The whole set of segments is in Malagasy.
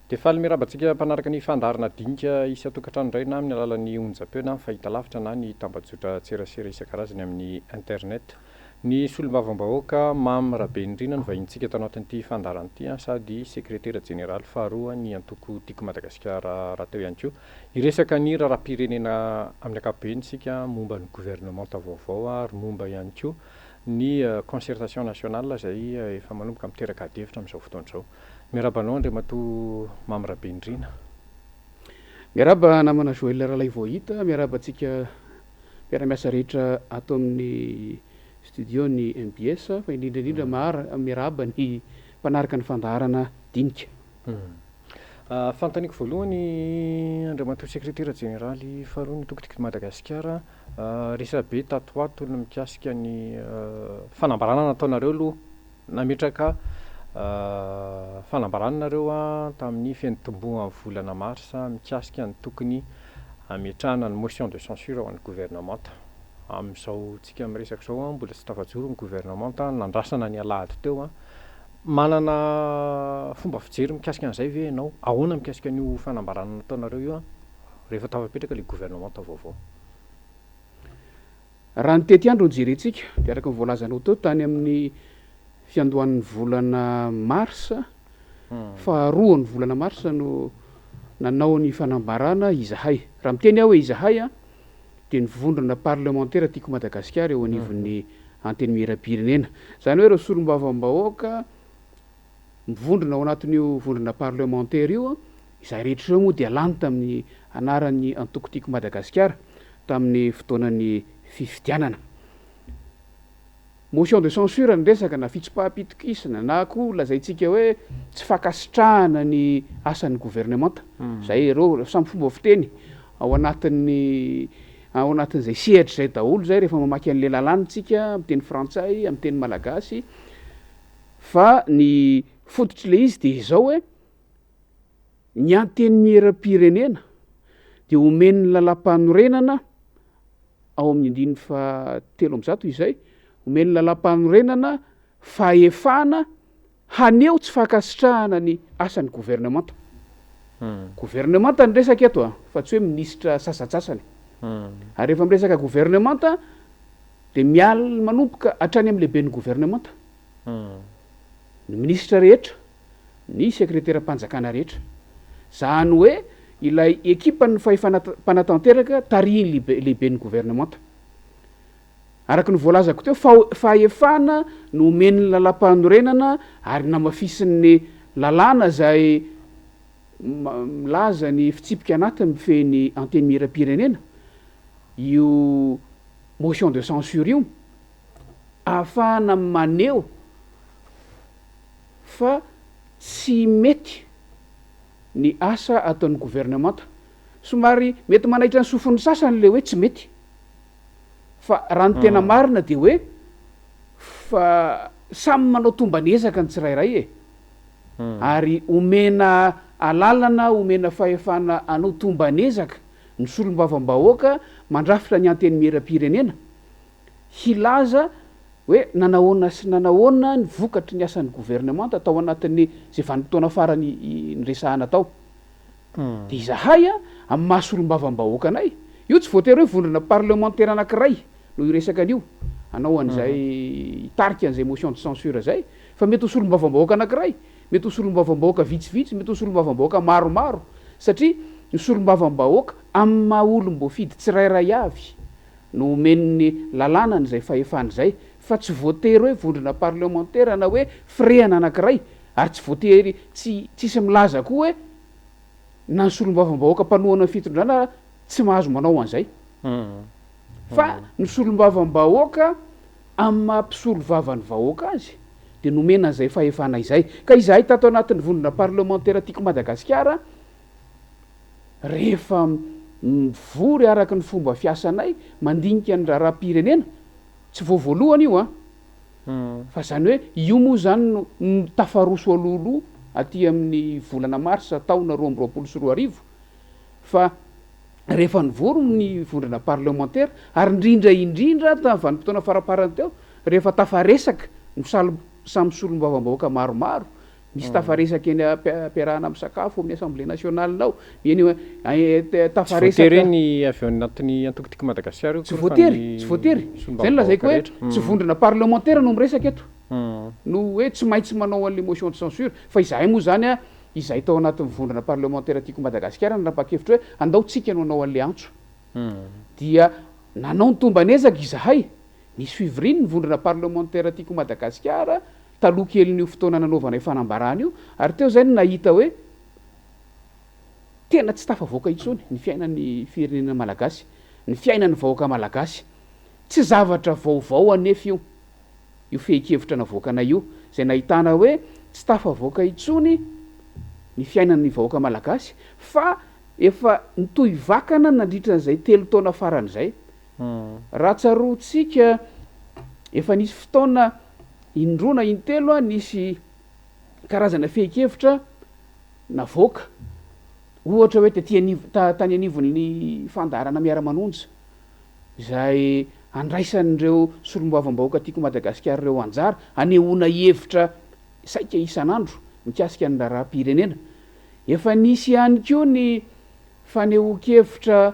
Dia faly mirabantsika mpanaraka ny fandarana dinika isy atokantrano indray na amin'ny alalan'ny onjam-peo na fahitalavitra na ny tambazotra tserasera isan-karazany amin'ny internet. Ny solombavambahoaka Mamy Rabenindrina no vahintsika eto anatin'ity fandarana ity, sady sekretera jeneraly faharoa ny antoko tiako Madagasikara rahateo ihany koa. Hiresaka ny raharaham-pirenena amin'ny ankapobeny isika momba ny gouvernemanta vaovao ary momba ihany koa ny concertation nationale izay efa manomboka miteraka adihevitra amin'izao fotoana izao. Miarabanao Andriamatoa Mamy Rabenindrina. Miaraba namana Joël Ralay Vohita, miarabantsika miara-miasa rehetra ato amin'ny studio ny MBS, fa indrindra miaraba ny mpanaraka ny fandaharana dinika. Fanontaniako voalohany Andriamatoa sekretera jeneraly faharoa ny tokotiako Madagasikara, resabe tatoato no mikasika ny fanambarana nataonareo aloha nametraka fanambarana nareo tamin'ny fiantomboana volana marsa mikasika ny tokony ametrahana ny motion de censure ho an'ny gouvernemanta. Amin'izao tsika miresaka izao mbola tsy tafajoro ny gouvernemanta, nandrasana ny alahady teo. Manana fomba fijery mikasika an'izay ve ianao? Ahoana mikasika an'io fanambarana nataonareo io rehefa tafapetraka ilay gouvernemanta vaovao? Raha ny tety andro ny jerentsika dia araka ny voalazanao teo tany amin'ny fiandohan'ny volana marsa, faharoa ny volana marsa no nanao ny fanambarana izahay. Raha miteny aho hoe izahay dia ny vondrona parlementaire tiako Madagasikara eo anivon'ny anteny miera-pirenena. Zany hoe ireo solombavambahoaka mivondrona ao anatin'io vondrona parlementaire io, izay rehetra ireo moa dia lany tamin'ny anaran'ny antoko tiako Madagasikara tamin'ny fotoanan'ny fifidianana. Motion de censure ny resaka na fitsipaham-pitokisana na koa lazaintsika hoe tsy fankasitrahana ny asan'ny gouvernemanta. Zay ireo samy fomba fiteny ao anatin'izay sehatra izay daholo zay rehefa mamaky an'ilay lalànitsika amin'ny teny frantsay, amin'ny teny malagasy. Fa ny fototr'ilay izy dia izao hoe ny anteny miera-pirenena dia omeny lalam-panorenana ao amin'ny andininy fahatelo amby zato izay, omeny lalam-panorenana fahefana haneo tsy fankasitrahana ny asan'ny gouvernemanta. Gouvernemanta ny resaka eto fa tsy hoe minisitra sasatsasany. Ary rehefa miresaka gouvernemanta dia manomboka hatrany amin'ny lehiben'ny gouvernemanta. Ny minisitra rehetra, ny sekreteram-panjakana rehetra. Zany hoe ilay ekipan'ny fahefana-panatanteraka tarihiny lehiben'ny gouvernemanta. Araka ny voalazako teo, fahefana no omeny lalam-panorenana ary namafisin'ny lalàna izay milaza ny fitsipika anatiny mifehy anteny miera-pirenena io motion de censure io, ahafahana maneho fa tsy mety ny asa ataon'ny gouvernemanta. Somary mety manaitra ny sofon'ny sasany le hoe tsy mety, fa raha ny tena marina dia hoe fa samy manao tombanezaka ny tsirairay ary omena alalana, omena fahefana anao tombanezaka ny solombavambahoaka mandrafitra ny anteny miera-pirenena hilaza hoe nanahoana sy nanahoana ny vokatry ny asan'ny gouvernemanta tao anatin'ny zay vanim-potoana farany nyresahana tao. Dia izahay amin'ny maha solombavambahoaka anay, io tsy voatery hoe vondrona parlementaire anankiray no iresaka an'io anao an'izay hitarika an'izay motion de censure zay, fa mety ho solombavambahoaka anankiray, mety ho solombavambahoaka vitsivitsy, mety ho solombavambahoaka maromaro, satria ny solombavambahoaka amin'ny maha olom-boafidy tsirairay avy no omen'ny lalàna n'izay fahefana izay, fa tsy voatery hoe vondrona parlementaire na hoe firehana anankiray, ary tsy voatery tsisy milaza koa hoe na ny solombavambahoaka mpanohana ny fitondrana tsy mahazo manao an'izay. Fa ny solombavambahoaka amin'ny mampisolo vavan'ny vahoaka azy dia nomena an'izay fahefana izay. Ka izahay tato anatin'ny vondrona parlementaire tiako Madagasikara, rehefa mivory araka ny fomba fiasanay mandinika ny raharaham-pirenena, tsy voavoalohany io fa zany hoe io moa zany no tafaroso alolo aty amin'ny volana marsa taona 2024, fa rehefa nivory ny vondrona parlementaire ary indrindra tamin'ny vanim-potoana faraparany teo rehefa tafaresaka samy solombavambahoaka maromaro misy tafaresaka eny ampiarahana amin'ny sakafo amin'ny assemblée nationalenao eny tafaresaka ny avy anatin'ny antokotiky Madagasikara tsy voatery zay no lazaiko hoe tsy vondrona parlementaire no miresaka eto no hoe tsy maintsy manao an'le motion de censure fa izahay moa zany a izay tao anatin'ny vondrona parlementaire tiako Madagasikara nanapa-kevitra hoe andaotsika no anao an'le antso dia nanao ny tombanezaka izahay nisy fiviriny ny vondrona parlementaire tiako Madagasikara taloha kelin'io fotoana nanaovana fanambarana io ary teo zay no nahita hoe tena tsy tafavoaka intsony ny fiainan'ny firenena malagasy ny fiainan'ny vahoaka malagasy tsy zavatra vaovao anefa io fehi-kevitra navoakana io zay nahitana hoe tsy tafavoaka intsony ny fiainan'ny vahoaka malagasy fa efa nitohy vakana nandritran'izay 3 taona faran'izay raha tsaroantsika efa nisy fotoana indroa na intelo a nisy karazana fehi-kevitra navoaka ohatra hoe tany anivon'ny fandarana miara-manonja zay andraisan'ireo solombavam-bahoaka tiako Madagasikara reo anjara anehoana hevitra saika isan'andro mikasika ny raharaham-pirenena efa nisy ihany koa ny fanehoan-kevitra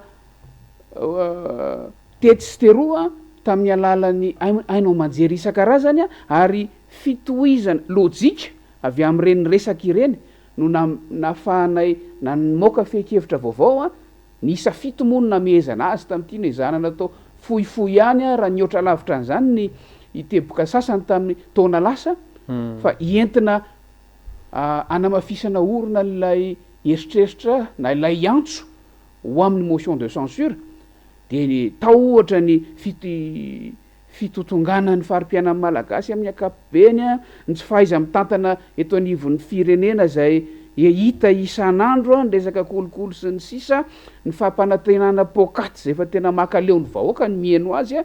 tety sy teroa tamin'ny alalan'ny ainao manjery isan-karazany ary fitohizana lojika avy amin'ireny resaka ireny no nafahanay namoaka fehi-kevitra vaovao ny isa fito moa no namehezana azy tamin'ity no ezanana atao fohifohy ihany raha nioatra lavitra an'izany ny iteboka sasany tamin'ny taona lasa fa entina anamafisana orona n'ilay eritreritra na ilay antso ho amin'ny motion de censure de tao ohatra ny fitotongana ny farim-piainan'ny malagasy amin'ny ankapobeny ny tsy fahaiza mitantana eto anivon'ny firenena zay hita isan'andro ny resaka kolokolo sy ny sisa ny fampanantenana pokaty zay efa tena makaleo ny vahoaka ny mieno azy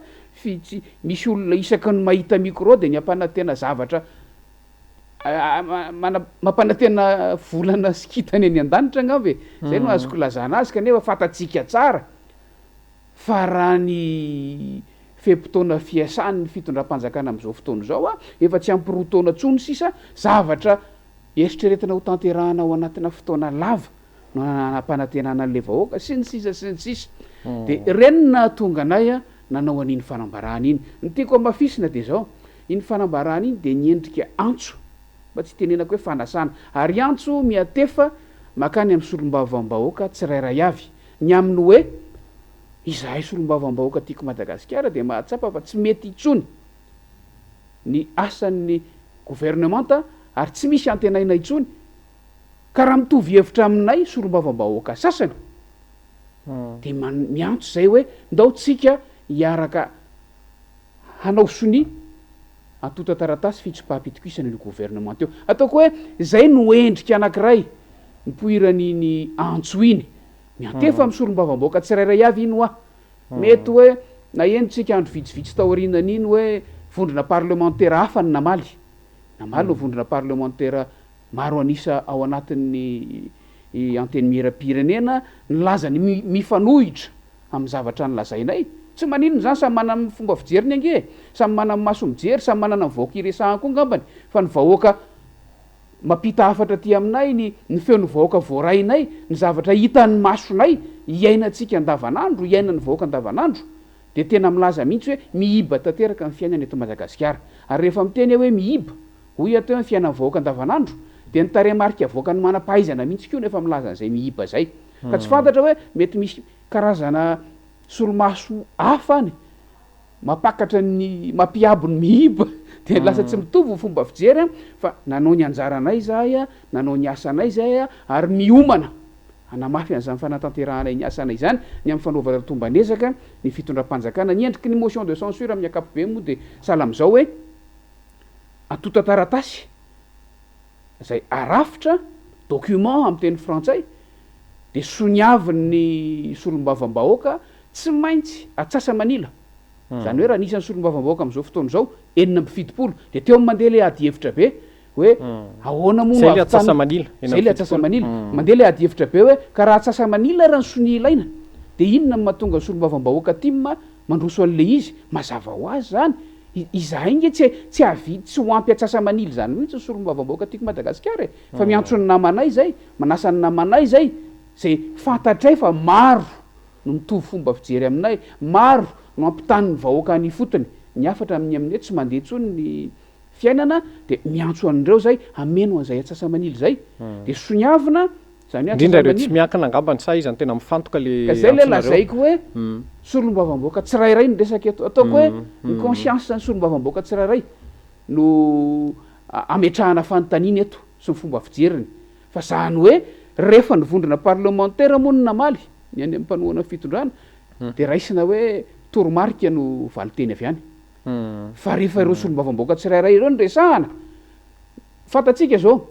misy olona isaky ny mahita micro de ny ampanantena zavatra mampanantena volana sikitany eny an-danitra angamba zay no azoko lazana azy kanefa fatatsika tsara fa raha ny fempotoana fiasany ny fitondram-panjakana am'izao fotoana zao efa tsy ampy 2 taona tsony sisa zavatra eritreretina ho tanterahana ao anatina fotoana lava no nampanantenana an'le vahoaka sy ny sisa de renina tonga anay nanao an'iny fanambarana iny ny tiako amafisina de zao iny fanambarana iny de niendrika antso mba tsy tenenako hoe fanasana ary antso miatefa makany amin'ny solombavam-bahoaka tsirairay avy ny amin'ny hoe izahay solombavam-bahoaka tiako Madagasikara de mahatsapa fa tsy mety itsony ny asan'ny gouvernementa ary tsy misy antenaina itsony ka raha mitovy hevitra aminay solombavam-bahoaka sasany de miantso zay hoe ndao tsika hiaraka hanao soni antota taratasy fitsopaham-pitokisana ny gouvernement eo ataoko hoe zay no endrika anankiray nipoiran'iny antso iny miantefa amin'ny solombavam-bahoaka tsirairay avy iny mety hoe na enitsika andro vitsivitsy taorinan iny hoe vondrona parlementaire hafa ny namaly no vondrona parlementaire maro anisa ao anatin'ny anteny miera-pirenena nylazany mifanohitra amin'ny zavatra nylazainay tsy maninona zany samy manana ny fomba fijeriny ange samy manana ny maso mijery samy manana ny vahoaka iresahany koa ngambany fa ny vahoaka mampita hafatra ty aminay ny feo ny vahoaka voarainay ny zavatra hitan'ny masonay iainatsika andavanandro iainan'ny vahoaka andavanandro de tena milaza mihitsy hoe mihiba tanteraka ny fiainana eto Madagasikara ary rehefa miteny hoe mihiba hoy atao ny fiainan'ny vahoaka andavanandro de ny taremarika vahoaka ny manam-pahaizana mihitsy koa nefa milaza an'izay mihiba zay ka tsy fantatra hoe mety misy karazana solomaso hafa any mapakatra ny mampiabo ny mihiba de lasa tsy mitovy fomba fijery fa nanao ny anjaranay zahay nanao ny asanay zay ary miomana anamafy an'izany fanatanteranay ny asanay zany ny amin'ny fanaovana tombanezaka ny fitondram-panjakana ny endriky ny motion de censure amin'ny ankapobeny moa de sahala am'izao hoe antota taratasy zay arafitra document amin'ny teny frantsay de soniavin'ny solombavam-bahoaka tsy maintsy atsasa manila zany hoe raha nisan'ny solombavam-bahoaka am'izao fotoana zao 9 de teo mandeha le ady hevitra be hoe ahoana moa zay le atsasa manila mandeha le ady hevitra be hoe ka raha atsasa manila raha ny soni ilaina de inona mahatonga ny solombavam-bahoaka tima mandroso an'le izy mazava ho azy zany izahay nge tsy avidy tsy ho ampy atsasa manily zany mihitsy ny solombavam-bahoaka tiako Madagasikara e fa miantso ny namanay zay manasa ny namanay zay fantatray fa maro no mitovy fomba fijery aminay maro no ampitany ny vahoaka any fotony ny afatra amin'ny tsy mandeha tsony ny fiainana de miantso an'ireo zay ameno an'izay atsasa manily zay de soniavina zany indrindra ireo tsy miankina angambany sa izany tena mifantoka ka zay le lazaiko hoe solombavam-bahoaka tsirairay no resaka ataoko hoe ny conscience ny solombavam-bahoaka tsirairay no ametrahana fanontaniana eto sy ny fomba fijeriny fa zany hoe rehefa nivondrona parlementaire moa no namaly ny any amin'ny mpanohana fitondrana de raisina hoe toromarika no valiteny avy any fa rehefa ireo solombavam-bahoaka tsirairay ireo no resahana fantatsika zao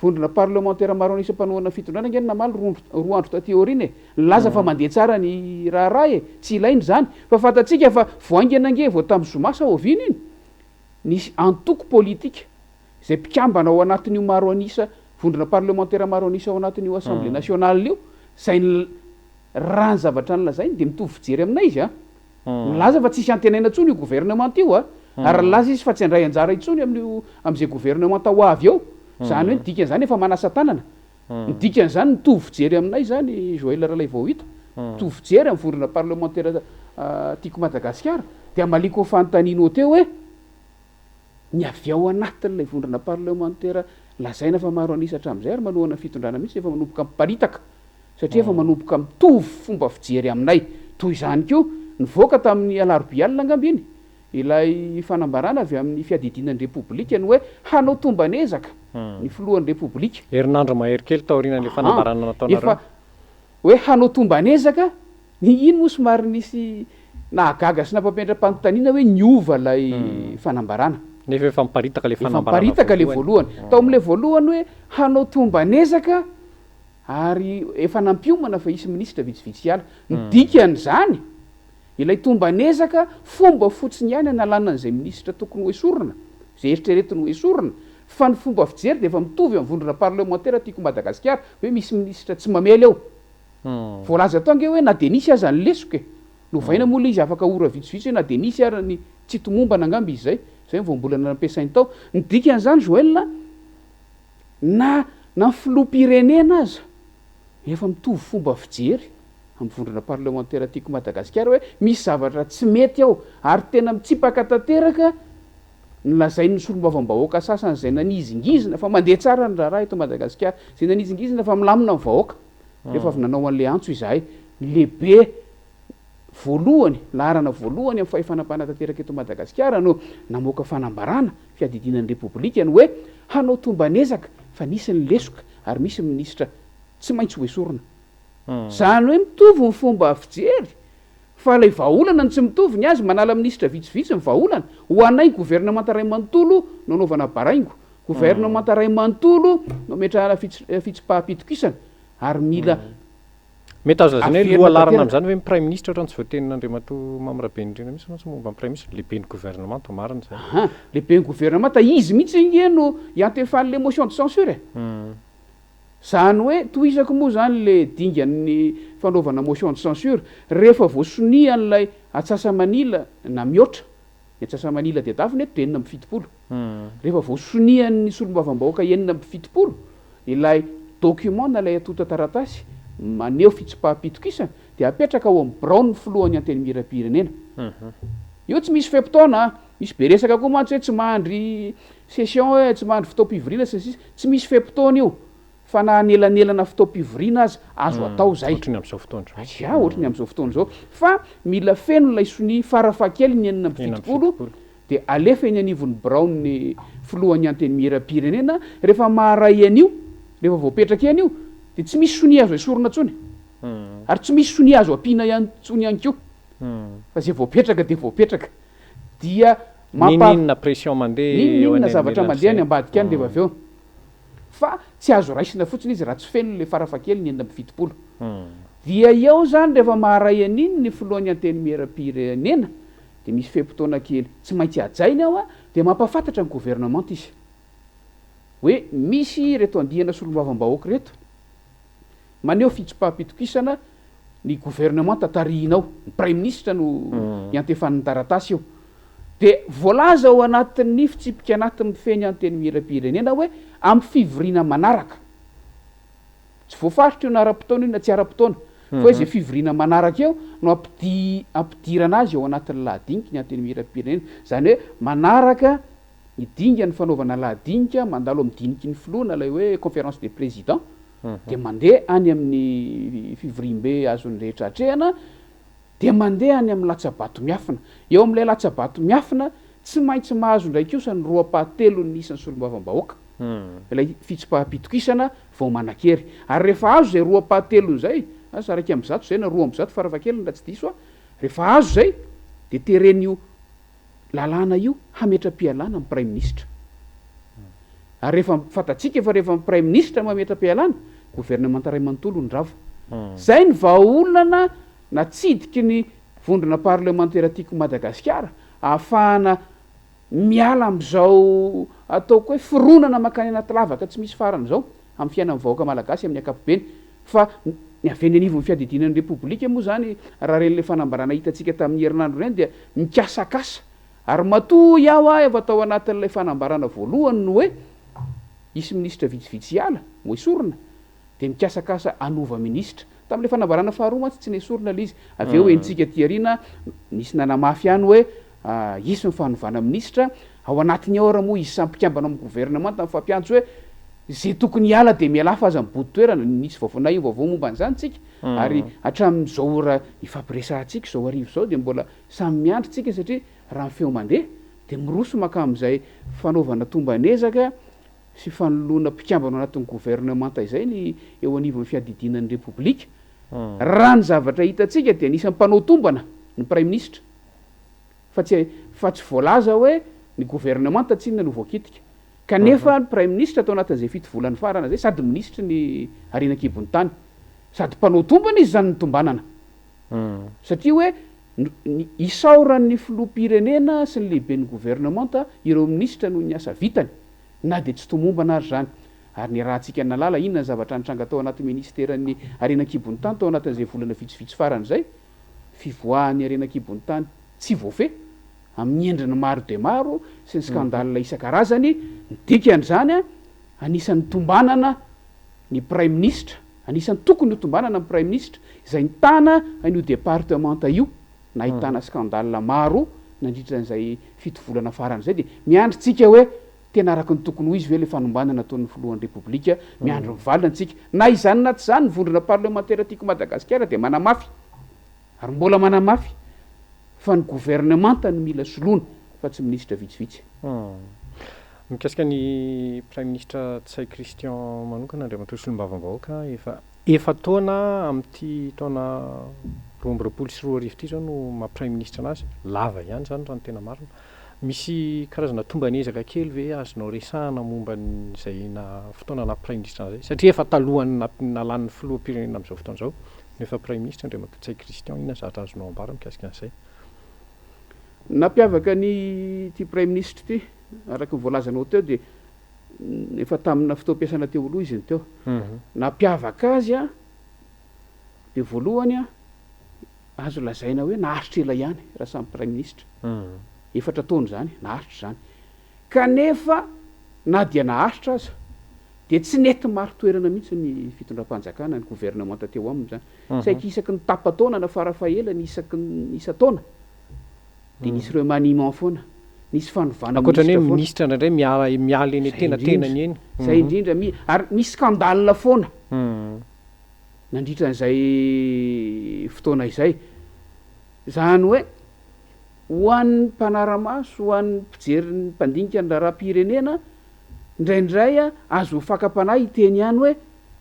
vondrona parlementaire maro anisa mpanohana fitondrana nge namaly roa andro taty aoriny laza fa mandeha tsara ny raharaha e tsy ilainy zany fa fantatsika fa voaingana nge vao tamin'ny zomasa ovina iny nisy antoko politika zay mpikambana ao anatin'io maro anisa vondrona parlementaire maro anisa ao anatin'io assemblée nationale io zay raha ny zavatra nylazainy de mitovy fijery aminay izy milaza fa tsisy antenaina ntsony io gouvernement io ary laza izy fa tsy andray anjara intsony am'izay gouvernement ho avy ao zany hoe dikan'zany efa manasa tanana dikan'zany mitovy fijery aminay zany Joël Ralay vao hita mitovy fijery amin'ny vondrona parlementaire tiako Madagasikara de amaliko fanontanianao teo hoe ny avy ao anatin'ilay vondrona parlementaire lazaina fa maro anisa hatramin'izay ary manohana fitondrana mihitsy efa manomboka miparitaka satria efa manomboka mitovy fomba fijery aminay toy izany koa nivoaka tamin'ny alarobialina angamby iny ilay fanambarana avy amin'ny fiadidinan'ny repoblika ny hoe hanao tombanezaka ny filohan'ny repoblika herinandro mahery kely taorianan'le fanambarana nataonareo efa hoe hanao tombanezaka ny iny moa somary nisy nahagaga sy nampamendram-panontaniana hoe niova lay fanambarana nefa efa miparitaka le miparitaka le voalohany tao amin'le voalohany hoe hanao tombanezaka ary efa nampiomana fa isy minisitra vitsivitsy ala nidikan'zany ilay tombanezaka fomba fotsiny ihany analana an'izay minisitra tokony hoesorina zay eritreretiny hoesorina fa ny fomba fijery de efa mitovy amin'ny vondrona parlementaire tiako Madagasikara hoe misy minisitra tsy mamely eo voalaza tao nge hoe na de nisy aza ny lesoka novaina moa le izy afaka ora vitsivitsy hoe na de nisy ary ny tsy tomombana angamby izy zay voambolana nampiasainy tao nidikan'zany Joël na filoha-pirenena aza efa mitovy fomba fijery amin'ny vondrona parlementaire tiako Madagasikara hoe misy zavatra tsy mety ao ary tena mitsipaka tanteraka nylazain'ny solombavam-bahoaka sasany zay nanizingizina fa mandeha tsara ny raharaha eto Madagasikara zay nanizingizina fa milamina ny vahoaka rehefa avy nanao an'le antso izahay lehibe voalohany laharana voalohany amin'ny fahefanam-pana tanteraka eto Madagasikara no namoaka fanambarana fiadidinan'ny repoblika ny hoe hanao tombanezaka fa nisy ny lesoka ary misy minisitra tsy maintsy hoesorina zany hoe mitovy ny fomba fijery fa lay vahaolana ny tsy mitovy ny azy manala minisitra vitsivitsy ny vahaolana ho anay gouvernement ray manontolo no anaovana baraingo gouvernement ray manontolo no metrahana fitsipahapitokisana ary mila mety azo lazany hoe lohalarana am'zany hoe prime ministre ohatrany tsy voatenin'Andriamatoa Mamirabenindrina mihitsy no tsy momba ny prime ministre lehibe ny gouvernement marina zay lehibe ny gouvernement izy mihitsy inge no iantefan'le motion de censure zany hoe toizako moa zany le dingan'ny fanaovana motion de censure rehefa voasonian'lay atsasa manila na mihoatra ny atsasa manila de dafiny eto de enina amby fitopolo rehefa voasonian'ny solombavam-bahoaka enina amby fitopolo ilay document na lay atota taratasy maneho fitsipahapitokisana de apetraka ao amin'ny braon ny filohan'ny anteny miram-pirenena io tsy misy fempotaona misy be resaka koa mantsy hoe tsy mahandry session hoe tsy mahandry fotoam-pivoriana tsy misy fempotaona io fa na anelanelana fotoam-pivoriana azo atao zay ohatrany am'izao fotoana ohatrany am'izao fotoana zao fa mila feno lay sony farafakely ny enina amby fitopolo de alefa eny anivon'ny braon ny filohan'ny anteny miram-pirenena rehefa maharay an'io rehefa voapetraka an'io de tsy misy sony azo esorina tsony ary tsy misy sony azo ampina ihanytsony ihany ko fa zay voapetraka de voapetraka dia ninina pression mandeha ninina zavatra mandeha ny ambadika any de avy eo fa tsy azo raisina fotsiny izy raha tsy feno le farafakely ny enina amby fitopolo dia eo zany rehefa maharay an'iny ny filohan'ny anteny miram-pirenena de misy fempotoana kely tsy maintsy ajainy ao de mampafantatra ny gouvernement izy hoe misy reto andihana solombavam-bahoaka reto maneho fitsipahapitokisana ny gouvernement tatarihinao ny prime ministre no iantefan'ny taratasy io de voalaza ao anatin'ny fitsipika anaty mifeny anteny mira-pirenena hoe amy fivoriana manaraka tsy voafaritra io na ara-potoana io na tsy ara-potoana fa hoe zay fivoriana manaraka eo no ampidirana azy ao anatin'ny lahadinika ny anteny mira-pirenena zany hoe manaraka ny dinga ny fanaovana lahadinika mandalo amy diniky ny filoana lay hoe conférence des présidents de mandeha any amin'ny fivorim-be azony rehetra atrehana de mandeha any amin'ny latsabato miafina eo am'ilay latsabato miafina tsy maintsy mahazo ndraiky osany roapatelo ny isan'ny solombavam-bahoaka ilay fitsipahapitokisana vao manan-kery ary rehefa azo zay roapahatelony zay asa raiky am'zato zay na roa am'zato farafahakeliny raha tsy diso a rehefa azo zay de teren'io lalàna io hametra-pialana amin'ny prime ministre ary rehefa fatatsika efa rehefa prime ministre mametra-pialana gouvernement ray manontolo ny rava zay ny vahaolana natsidiky ny vondrona parlementaire tiako Madagasikara ahafahana miala am'izao ataoko hoe fironana makany anaty lavaka tsy misy farany zao amin'ny fiainan'ny vahoaka malagasy amin'ny ankapobeny fa ny aveny anivon'ny fiadidinan'ny repoblika moa zany raha ren'le fanambarana hitatsika tamin'ny herinandro reny dia mikasakasa ary matoy aho a efa tao anatin'ilay fanambarana voalohany no hoe isy ministra vitsivitsy ala mo esorina de mikasakasa anova ministra tamin'le fanambarana faharoa matsy tsy nesorina l izy avy eo entsika tiarina nisy nanamafy any hoe isy mifanovana ministra ao anatin'ny aora moa izy sampikambana amin'ny gouvernement tamin'ny fampiantso hoe zay tokony hiala de miala fa aza mibody toerana nisy vaovao io vaovao momba an'izany tsika ary hatramin'izao ora ifampiresantsika zao arivo zao de mbola samy miandry tsika satria raha mifeo mandeha de miroso maka am'izay fanaovana tombanezaka sy fanoloana mpikambana anatin'ny gouvernement izay ny eo anivon'ny fiadidinan'ny repoblika raha ny zavatra hitatsika de anisan'ny mpanao tombana ny prime ministre fa tsy voalaza hoe ny gouvernement tsinona no voakitika kanefa ny prime ministre atao anatin'izay fito volany farana zay sady ministre ny arenakibony tany sady mpanao tombana izy zany ny tombanana satria hoe isaoran'ny filoha-pirenena sy ny lehibe ny gouvernement ireo ministra noho ny asa vitany na de tsy tomombana ary zany ary ny rahantsika nalala inona ny zavatra nitranga tao anaty ministeran'ny arenakibony tany tao anatin'izay volana vitsivitsy farany zay fivoahan'ny arenakibony tany tsy voafe amin'ny endriny maro de maro sy ny skandalina isan-karazany nidikan'izany a anisan'ny tombanana ny prime ministre anisan'ny tokony ho tombanana ny prime ministre izay nitana an'io départementa io na ahitana skandalina maro nandritran'izay fito volana farany zay de miandry tsika hoe tena araka ny tokony ho izy ve le fanombanana ataon'ny filohan'ny repoblika miandro mivalina antsika na izany na tsy zany ny vondrona parlementaire tiako Madagasikara de manamafy ary mbola manamafy fa ny gouvernement ny mila soloana fa tsy ministra vitsivitsy mikasika ny prime ministre Tsay Christian manokana andriamanitra solombavam-bahoaka efa taona amin'ity taona roa amby roapolo sy roa arivo ity zao no maha-prime ministre anazy lava ihany zany raha ny tena marina misy karazana tombanezaka kely ve azonao resahana momba n'izay na fotoana na prime ministre anazay satria efa talohany nalan'ny filoha-pirenena am'izao fotoana zao nefa prime ministre andriamanitra Tsay Christian inona zavatra azonao ambara mikasika an'izay nampiavaka ny ty prime ministre ty araky ny voalazanao teo de efa tamina fotoam-piasana teo aloha izy ny teo nampiavaka azy a de voalohany a azo lazaina hoe naharitra ela ihany raha samy prime ministre efatra taona zany naharitra zany kanefa na dia naharitra aza de tsy nety maro toerana mihitsy ny fitondram-panjakana ny gouvernement teo aminy zany saika isaky ny tapa-taona na farafahaelany isaky ny isa taona de nisy reo maniment foana nisy fanovana akoatrany hoe ministre indraindray miala eny tenatenany eny zay indrindra ary misy skandalina foana nandritran'izay fotoana izay zany hoe ho an'ny mpanaramaso ho an'ny mpijery ny mpandinika ny raharam-pirenena indraindray a azo fakam-panahy iteny ihany hoe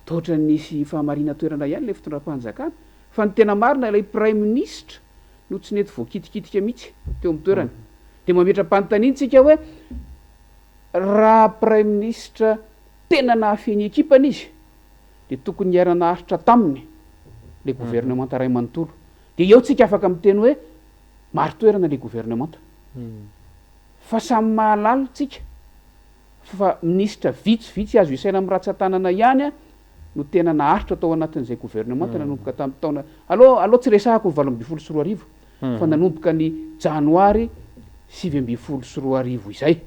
tohatra nisy fahamarina toerana ihany le fitondram-panjakana fa ny tena marina ilay prime ministre no tsy nety voakitikitika mihitsy teo amin'ny toerany de mametra-panontaniantsika hoe raha prime ministre tena nahafeny ekipana izy de tokony hiara-naharitra taminy le gouvernement ray manontolo de eo tsika afaka miteny hoe maro toerana le gouvernement fa samy mahalala tsika fa ministra vitsivitsy azo isaina amin'ny ratsan-tanana ihany a no tena naharitra tao anatin'izay gouvernement nanomboka tamin'ny taona aloha tsy resahako ny valo amby folo sy roa arivo fa nanomboka ny janoary 2024 izay.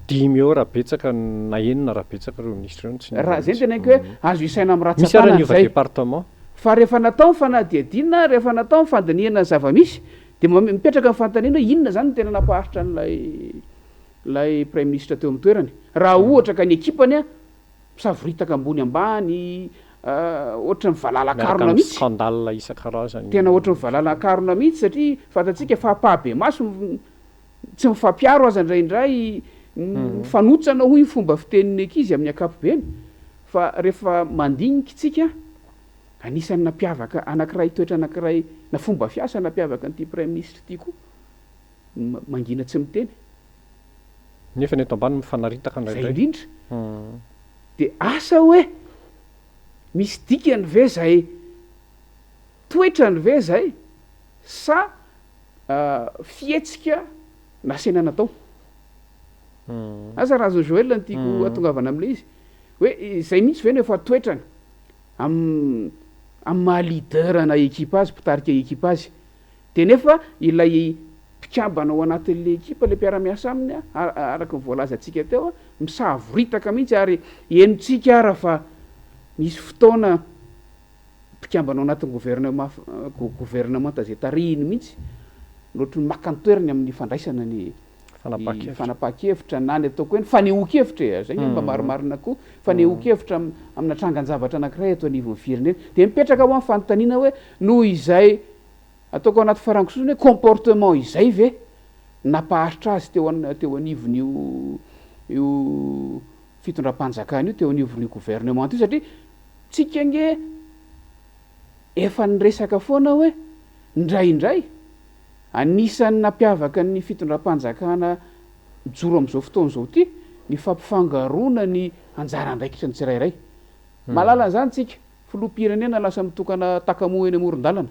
Dimy eo raha betsaka na enina raha betsaka reo ministra tsy raha zay tena ko hoe azo isaina amin'ny misy ara ratsatanana niova zay département fa rehefa natao ny fanadihadinina rehefa natao ny fandiniana zava-misy de mipetraka ny fantaniana hoe inona zany no tena nampaharitra n'lay premier ministre teo amin'ny toerany raha ohatra ka ny ekipany a misavoritaka ambony ambany ohatra ny valalakarona mihitsy scandale isan-karazany tena ohatra ny valalakarona mihitsy satria fantatsika fahapahabe maso tsy mifampiaro aza indraindray fanotsana hoy fomba fiteniny ankizy amin'ny akapobeny fa rehefa mandinika itsika anisan'ny napiavaka anankiray toetra anankiray na fomba fiasa napiavaka n'ity premier ministre ity koa mangina tsy miteny nefa ny eto ambany mifanaritaka zay ndraindray indrindra de asa hoe misy dikany ve zay toetrany ve zay sa fietsika nasena natao asa raha zao joel ny tiako atongavana am'le izy hoe zay mihitsy ve no efa toetrany amin'ny maha leader na ekipa azy mpitarika ekipa azy de nefa ilay mpikambana ao anatin'le ekipa le mpiara-miasa aminy araka ny voalazantsika teo a misavoritaka mihitsy ary enotsika ara fa misy fotoana mpikambana ao anatin'ny gouvernementa zay tarihiny mihitsy loatra ny makantoerany amin'ny fandraisana ny fanapaha-kevitra nany ataoko hoe ny fanehoan-kevitra zay mba marimarina koa fanehoan-kevitra amina trangan-javatra anankiray ato anivon'ny firenena de mipetraka ho amin'ny fanontaniana hoe noho izay ataoko anaty farangosoana hoe comportement izay ve nampaharitra azy teo anivon'io fitondram-panjakana io teo anivon'io gouvernement io satria tsika nge efa nyresaka foana hoe indraindray anisan'ny napiavaka ny fitondram-panjakana mijoro am'izao fotoana zao ty ny fampifangarona ny anjara andraikitra ny tsirairay malala zany tsika filoham-pirenena lasa mitokana takamoa eny amoron-dalana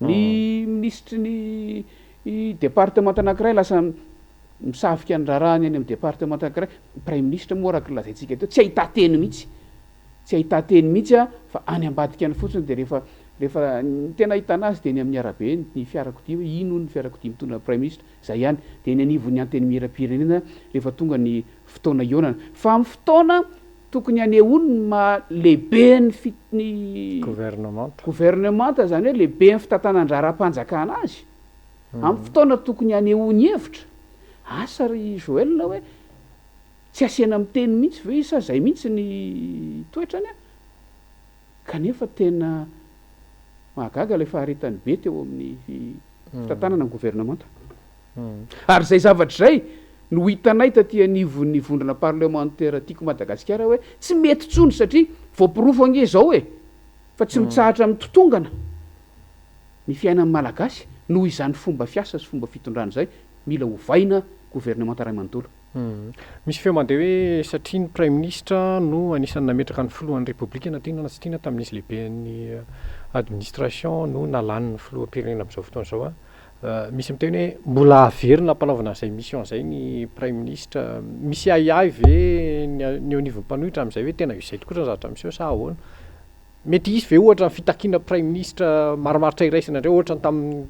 ny ministry ny département anankiray lasa misavika ny rarahany any amin'ny département anankiray premier ministre moa araka lazaintsika teo tsy ahitateny mihitsy a fa any ambadika any fotsiny de rehefa tena ahitana azy de ny amin'ny arabe ny fiarakodia hoe ino ny fiarakodia mitondra premier ministre zay ihany de ny anivon'ny anteny miram-pirenena rehefa tonga ny fotoana ionana fa amin'ny fotoana tokony anehoany ma lehibe ny gouvernementa zany hoe lehibe ny fitatanandraram-panjakana azy amin'ny fotoana tokony anehoany hevitra asa ry joel hoe tsy asena miteny mihitsy ve sa zay mihitsy ny toetrany a kanefa tena mahagaga le faharetany be teo amin'ny fitatanana ny gouvernementa ary zay zavatra zay no hitanay taty anivon'ny vondrana parlementaire tiako madagasikara hoe tsy mety tsony satria voampirofo ange zao e fa tsy mitsahatra amin'ny totongana ny fiainan'ny malagasy noho izany fomba fiasa sy fomba fitondrana zay mila hovaina gouvernementa ray manontolo misy feo mandeha hoe satria ny premier ministre no anisan'ny nametraka ny filohan'ny republika na tiana na tsy tiana tamin'izy lehibe ny administration no nalan'ny filoham-pirenena am'izao fotoana zao a misy miteny hoe mbola averina ampanaovana zay mission zay ny premier ministre misy ahiahy ve ny eo anivon'ny mpanohitra am'izay hoe tena izay tokoa zany zavatra miseo sa ahoana mety isy ve ohatra ny fitakiana premier ministre maromaritra iraisana indray ohatra ny tamin'ny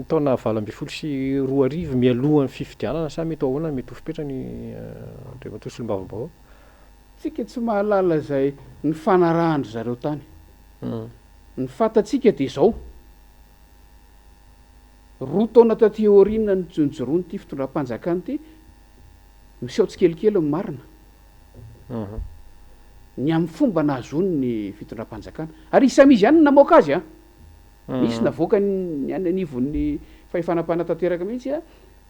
taona 2024 mialohan'ny fifidianana sa mety ahoana mety ho fipetra ny andriamatoa Solombavambahoaka tsika tsy mahalala zay ny fanarahandry zareo tany ny fatatsika de zao roa taona taty aoriana ny jonjoroany ty fitondram-panjakana ty miseho tsikelikely ny marina ny amin'ny fomba nahazony ny fitondram-panjakana ary isamizy ihany namoaka azy a nisy navoaka ny any anivon'ny fahefanam-panatanteraka mihitsy a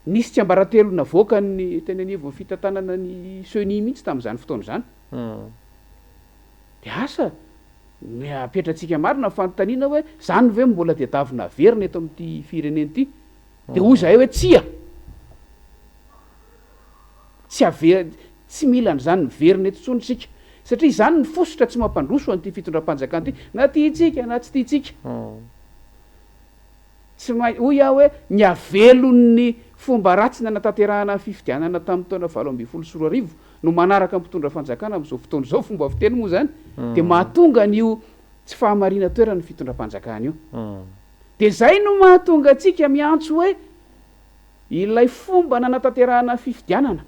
nisy tsy ambaratelo navoaka ny teny anivon'ny fitantanana ny seni mihitsy tamin'izany fotoana zany de asa miapetratsika marina fanontaniana hoe zany ve mbola de davina averina eto amin'ity fireneny ity de hoy zahay hoe tsia tsy milan'ny zany miverina eto tsony tsika satria zany ny fosotra tsy mampandroso an'ity fitondram-panjakana ty na tiitsika na tsy tiitsika tsy hoy aho hoe ny avelon'ny fomba ratsy na natanterahana fifidianana tamin'ny taona 2024 no manaraka mpitondra fanjakana am'izao fotoana zao fomba fiteny moa zany de mahatonga an'io tsy fahamarina toerany fitondram-panjakana io de zay no mahatonga atsika miantso hoe ilay fomba nanatanterahana fifidianana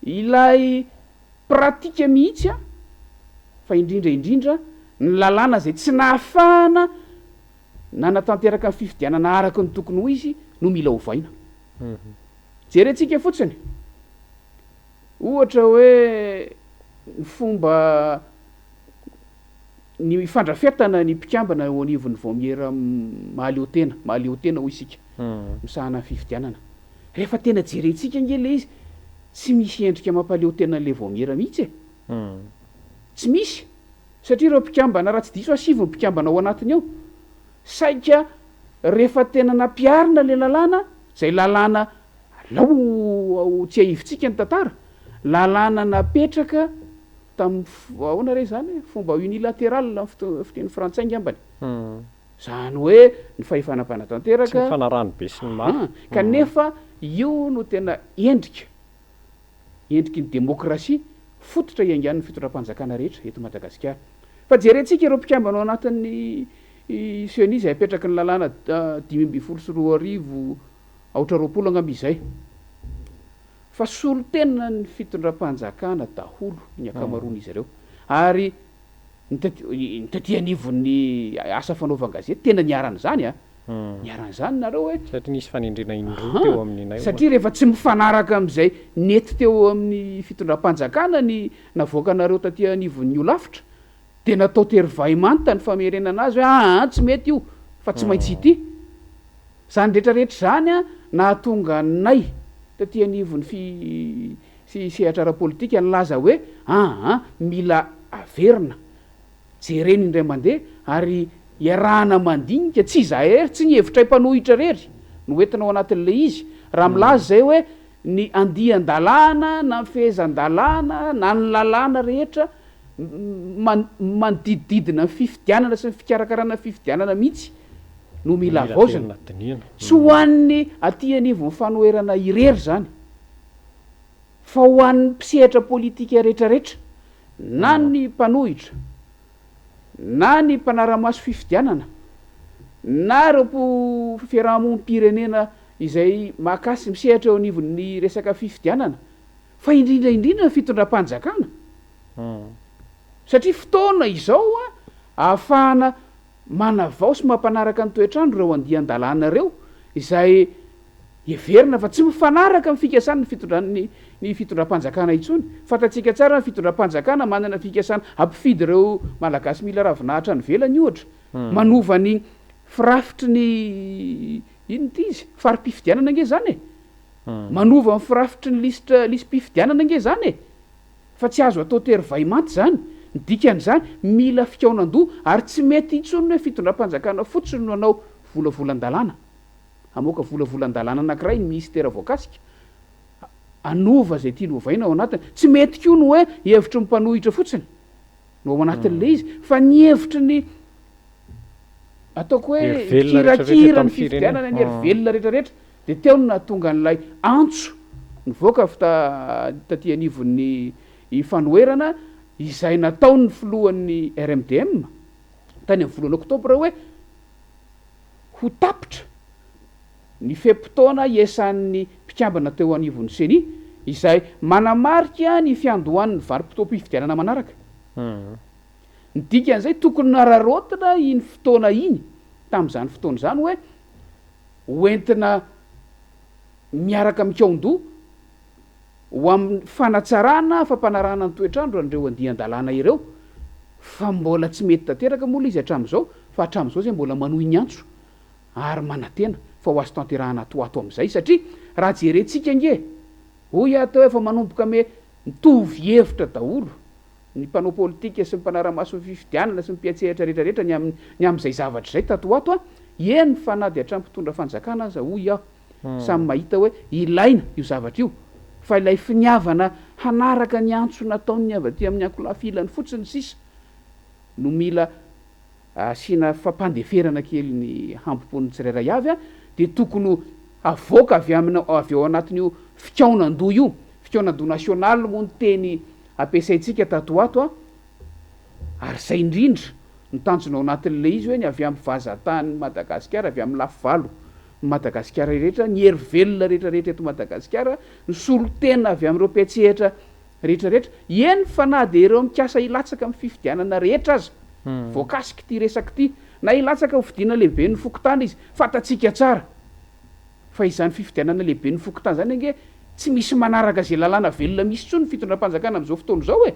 ilay pratika mihitsy a fa indrindraindrindra ny lalàna zay tsy nahafahana nanatanteraka ny fifidianana araky ny tokony ho izy no mila hovaina jerentsika fotsiny ohatra hoe ny fomba ny fandrafetana ny mpikambana eo anivon'ny vomiera mahaleo tena ho isika misahana fifidianana rehefa tena jerentsika nge le izy tsy misy endrika mampaleo tena n'le vomiera mihitsy tsy misy satria reo mpikambana raha tsy diso asivy ny mpikambana ao anatiny ao saika rehefa tena nampiarina le lalàna zay lalàna lao tsy aivitsika ny tantara lalàna napetraka ahoana re zany fomba unilatéral fiteny frantsay ngambany zany hoe ny fahefanam-panatanteraka fanarahany be sy ny maro kanefa io no tena endriky ny demokrasia fototra iangan'ny fitondram-panjakana rehetra eto Madagasikara fa jerentsika ireo mpikambana ao anatin'ny seni zay apetraky ny lalàna 524 angamba izay fa solo tena ny fitondram-panjakana daholo ny akamaroan'izy ireo ary nytaty-anivon'ny asa fanaovan-gazety tena niaran'izany a niaran'izany nareo hoe satria nisy fanindrina indroa teo amin'inay satria rehefa tsy mifanaraka am'izay nety teo amin'ny fitondram-panjakana ny navoakanareo taty-anivon'ny olafitra de natao teryvaimanta ny famerenana azy hoe tsy mety io fa tsy maintsy ity zany rehetrarehetra zany a nahatonga nay taty-anivon'ny sehatra ara-politika nylaza hoe mila averina jereny indray mandeha ary iarahana mandinika tsy za tsy ny hevitra mpanohitra rery no entina ao anatin'le izy raha milaza zay hoe ny andian-dalàna na mifehezan-dalàna na ny lalàna rehetra manodidididina ny fifidianana sy ny fikarakarana fifidianana mihitsy no mila avaozana tsy hoan'ny aty-anivon'ny fanoherana irery zany fa ho an'ny mpisehatra politika rehetrarehetra na ny mpanohitra na ny mpanaramaso fifidianana na reo fiarahamonim-pirenena izay mahakasy misehatra eo anivon'ny resaka fifidianana fa indrindraindrindra ny fitondram-panjakana satria fotoana izao a ahafahana manavao sy mampanaraka ny toetrandro reo andian-dalàna reo izay everina fa tsy mifanaraka amin'ny fikasana ny fitondram-panjakana intsony fantatsika tsara ny fitondram-panjakana manana fikasana ampifidy reo malagasy mila ravinahitra ny velany ohatra manovany firafitry ny ino ty izy fari-pifidianana nge zany manova ny firafitry ny lisy-pifidianana nge zany fa tsy azo atao teryvaimanty zany ny dikan'izany mila fikaonan-doha ary tsy mety intsony hoe fitondram-panjakana fotsiny no anao volavolan-dalàna amoaka volavolan-dalàna anankiray ny ministera voakasika anova zay tia novaina ao anatiny tsy mety koa no hoe hevitry nympanohitra fotsiny no ao anatin'le izy fa ny hevitry ny ataoko hoe kirakira ny fifidianana ny hery velona rehetrarehetra de teo no nahatonga n'lay antso nyvoaka taty-anivon'ny fanoherana izay natao ny filohan'ny RMDM tany amin'ny volohany oktobra hoe ho tapitra ny fempotona iasan'ny mpikambana teo anivon'ny seni izay manamarika ny fiandohan'ny varim-potoam-pifidianana manaraka ny dikan'izay tokony nararotina iny fotoana iny tamin'izany fotoana zany hoe hoentina miaraka mikaon-doha ho amin'ny fanatsarana fampanarahana ny toetrandro an'ireo andian-dalàna ireo fa mbola tsy mety tanteraka moa la izy hatram'izao fa hatram'izao zay mbola manohy ny antso ary manantena fa ho azo tanterahana atoato am'izay satria raha jerentsika nge hoy atao efa manomboka ame mitovy hevitra daholo ny mpanao politika sy mpanaramaso ny fifidianana sy mpiatsehatra rehetrarehetra ny am'izay zavatra zay tatoato a eny fanady hatram-pitondra fanjakana aza hoy aho samy mahita hoe ilaina io zavatra io fa ilay finiavana hanaraka ny antso nataony avy aty amin'ny ankolafilany fotsiny sisa no mila asiana fampandeferana kely ny hampompon'ny tsirairay avy a de tokony avoaka avy eo anatin'io fikaonan-doha io fikaonan-doha nasionaly moa ny teny ampiasaintsika tatoato a ary zay indrindra ny tanjona ao anatin'le izy hoe ny avy amin'ny vazatany Madagasikara avy amin'ny lafo valo Madagasikara rehetra, ny hery velona rehetrarehetra eto Madagasikara, ny solotena avy amin'ireo mpiatsehatra rehetrarehetra, eny fa na de ireo mikasa hilatsaka amin'ny fifidianana rehetra aza voakasiky ty resaky ty, na hilatsaka ho fidiana lehibe ny fokotany izy, fatatsika tsara fa izany fifidianana lehibe ny fokotany zany ange tsy misy manaraka zay lalàna velona misy tsony ny fitondram-panjakana amin'izao fotoana izao e.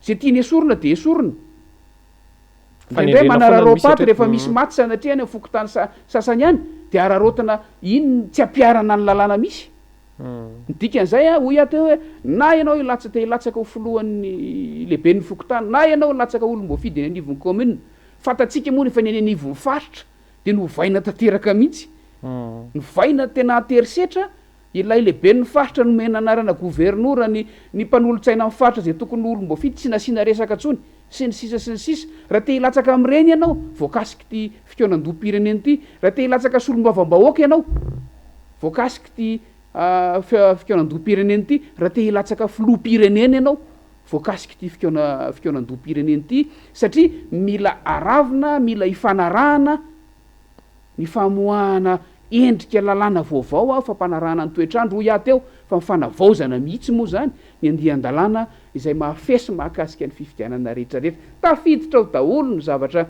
Zay tiany esorina de esorina. Indray manararopaty rehefa misy maty sanatriany amin'ny fokotany sasany ihany de ararotana iny tsy ampiarana ny lalàna misy. Ny dikan'izay hoy ato hoe na ianao te hilatsaka ho filohan'ny lehibe ny fokotany, na ianao hilatsaka olom-boafidy eny anivon'ny commune, fatatsika moa nefa ny eny anivon'ny faritra de novaina tanteraka mihitsy. Novaina tena aterisetra, ilay lehibe ny faritra nomena anarana gouvernoura ny mpanolontsaina amin'ny faritra zay tokony olom-boafidy tsy nasiana resaka tsony sy ny sisa. Raha te hilatsaka amin'ireny ianao voakasiky ty fikaonan-doha-pireneny ty, raha te hilatsaka solombavam-bahoaka ianao voakasiky ty fikaonan-doha-pireneny ty, raha te hilatsaka filoha-pirenena ianao voakasiky ty fikaonan-doha-pireneny ty, satria mila aravina, mila ifanarahana ny famoahana endrika lalàna vaovao fampanarahana ny toetrandro hoy ato eo fa mifanavaozana mihitsy moa zany ny andian-dalàna izay mahafesy mahakasika ny fifidianana rehetrarehetra. Tafiditra ao daholo ny zavatra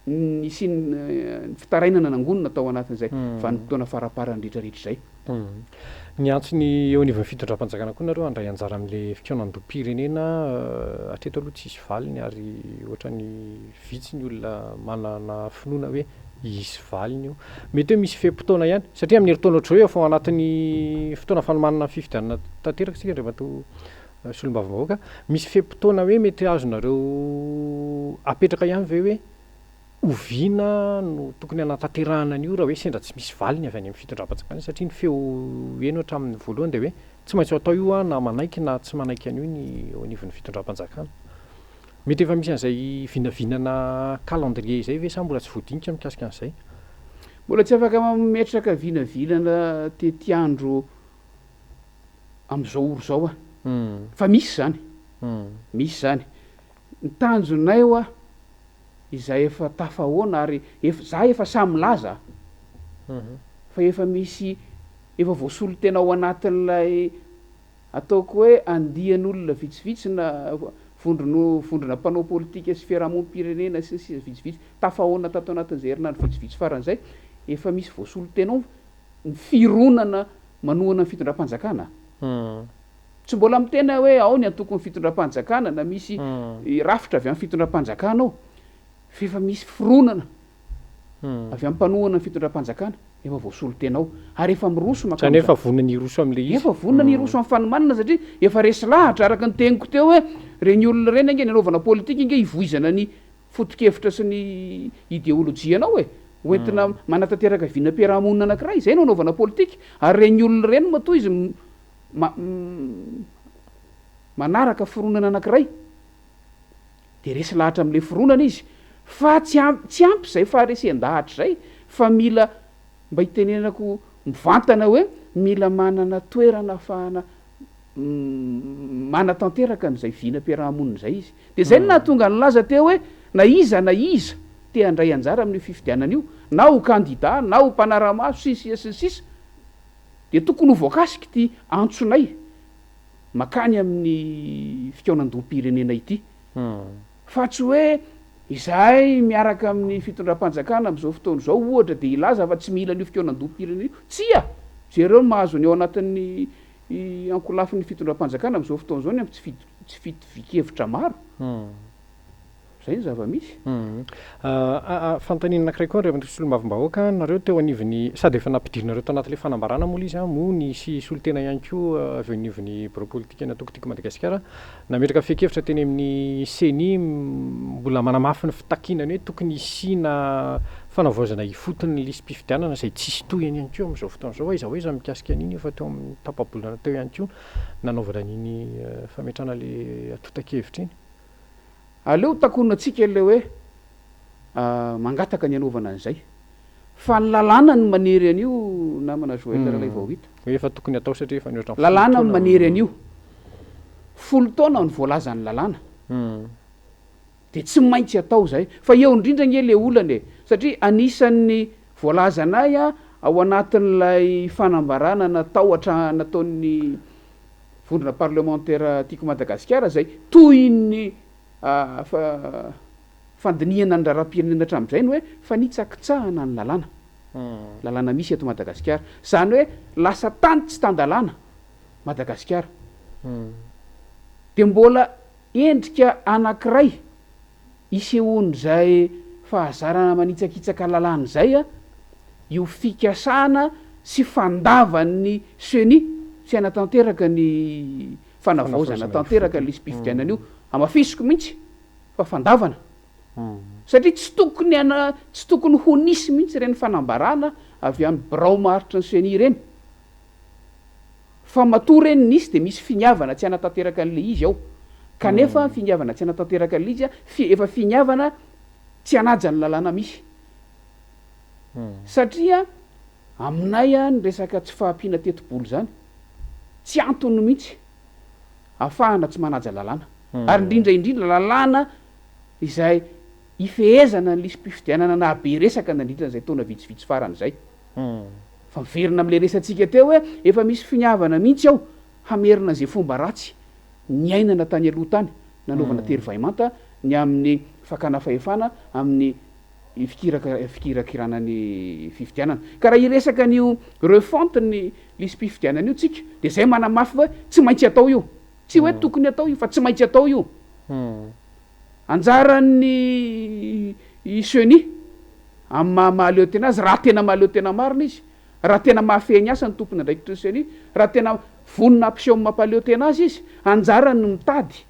sy ny fitarainana nangonina tao anatin'izay vanim-potoana faraparany rehetrarehetra zay. Ny antsony eo anivon'ny fitondram-panjakana koa nareo andray anjara amin'le fikaonan-doha-pirenena hatreto aloha tsisy valiny ary ohatrany vitsy ny olona manana finoana hoe isy valiny io. Mety hoe misy fe-potoana ihany satria amin'ny heritaona ohatr'izao efa ao anatin'ny fotoana fanomanana fifidianana tanteraka sika rehefa to solombavam-bahoaka, misy fe-potoana hoe mety azonareo apetraka ihany ve hoe oviana no tokony anatanterahana an'io raha hoe sendra tsy misy valiny avy any amin'ny fitondram-panjakana satria ny feo eny hatramin'ny voalohany de hoe tsy maintsy atao io na manaiky na tsy manaiky an'io ny eo anivon'ny fitondram-panjakana. Mety efa misy an'izay vinavinana calendrier zay ve sa mbola tsy voadinika mikasika an'izay? Mbola tsy afaka mametraka vinavinana tety andro am'izao oro zao fa misy zany. Misy zany. Ny tanjonay izay efa tafahoana ary za efa samy laza fa efa misy efa voasolo tena ao anatin'ilay ataoko hoe andian'olona vitsivitsy na vondrona mpanao politika sy fiarahamonim-pirenena sy vitsivitsy tafahoana tato anatin'izay herinandro vitsivitsy faran'izay efa misy voasolo tena ao ny fironana manohana ny fitondram-panjakana. Tsy mbola mitena hoe ao ny antoko ny fitondram-panjakana na misy rafitra avy amin'ny fitondram-panjakana ao, fa efa misy fironana avy amin'ny mpanohana ny fitondram-panjakana efa voasolo tena ao ary efa miroso zany efa vonona ny roso amin'le izy, efa vonona ny roso amin'ny fanomanana satria efa resy lahatra araka ny teniko teo hoe reny olona reny ange ny anaovana politika inge hivoizana ny foto-kevitra sy ny ideolojianao hoentina manatanteraka vinam-piarahamonina anankiray izay no anaovana politika ary reny olona reny matoa izy manaraka fironana anankiray de resy lahatra amin'le fironana izy fa tsy ampy zay faharesen-dahatra zay fa mila mba hitenenako mivantana hoe mila manana toerana ahafahana manatanteraka n'izay vinam-piarahamonina zay izy de zay no nahatonga ny laza teo hoe na iza te handray anjara amin'ny fifidianana io na ho kandida na ho mpanaramaso sisa de tokony ho voakasiky ty antsonay makany amin'ny fikaonan-doha-pirenena ity fa tsy hoe izahay miaraka amin'ny fitondram-panjakana amin'izao fotoana izao ohatra de ilaza fa tsy mila an'io fikaonan-doha-pirenena io tsia jereo mahazo ny ao anatin'ny ankolafin'ny fitondram-panjakana amin'izao fotoana izao ny tsy fitovik-hevitra maro zay ny zava-misy. Fanontaniana anankiray koa rehefa solombavam-bahoaka nareo teo anivon'ny sady efa nampidirinareo tao anatin'le fanambarana moa izy moa ny sy solotena ihany koa avy anivon'ny bureau politique natokotiko Madagasikara nametraka fenkevitra teny amin'ny CENI mbola manamafy ny fitakinany hoe tokony isina fanavaozana ifotony lisy-pifidianana izay tsisy tohany ihany koa amin'izao fotoana izao aiza hoaiza mikasika an'iny efa teo amin'ny tapabolana teo ihany koa nanaovana n'iny fametrana le atotan-kevitra iny. Aleo takonina atsika le hoe mangataka ny anaovana an'izay fa ny lalàna ny manery an'io namana Joël rahalay vao hita hoe efa tokony atao satria efa niohatra lalàna ny manery an'io folo taona ny voalaza ny lalàna de tsy maintsy atao zay fa eo indrindra nge le olana satria anisan'ny voalazanay ao anatin'lay fanambarana nataon'ny vondrona parlementaire tiako Madagasikara zay toy ny fandiniana ny raharam-pirenena hatramin'izay no hoe fa nitsakitsahana ny lalàna misy eto Madagasikara zany hoe lasa tany tsy tandalàna Madagasikara de mbola endrika anankiray isehoan'izay fahazarana manitsakitsaka lalàna zay io fikasana sy fandavan'ny seni sy ana tanteraka ny fanavaozana tanteraka lisy mpifidianana io amafisiko mihitsy fa fandavana satria tsy tokony ho nisy mihitsy reny fanambarana avy amin'ny birao maharitra ny seni reny fa matoa reny nisy de misy finiavana tsy anatanteraka an'le izy ao kanefa finiavana tsy anatanteraka an'le izy efa finiavana tsy anaja ny lalàna misy satria aminay ny resaka tsy fahampiana teti-bolo zany tsy antony mihitsy ahafahana tsy manaja lalàna ary indrindraindrindra lalàna izay ifehezana ny lisy mpifidianana na be resaka nandritra n'izay taona vitsivitsy faran'izay fa miverina am'le resantsika teo hoe efa misy finiavana mihitsy ao hamerina zay fomba ratsy ny ainana tany aloha tany nanaovana tery vaimanta ny amin'ny fakana fahefana amin'ny fikirakiranany fifidianana ka raha iresaka n'io refonte ny lisy mpifidianana io tsika de zay manamafy hoe tsy maintsy atao io tsy hoe tokony atao io fa tsy maintsy atao io anjaran'ny seni amin'ny mahaleo tena azy raha tena mahaleo tena marina izy raha tena mahafehny asa ny tompony andraikitry ny seni raha tena vonina ampiseho mampaleo tena azy izy anjarany no mitady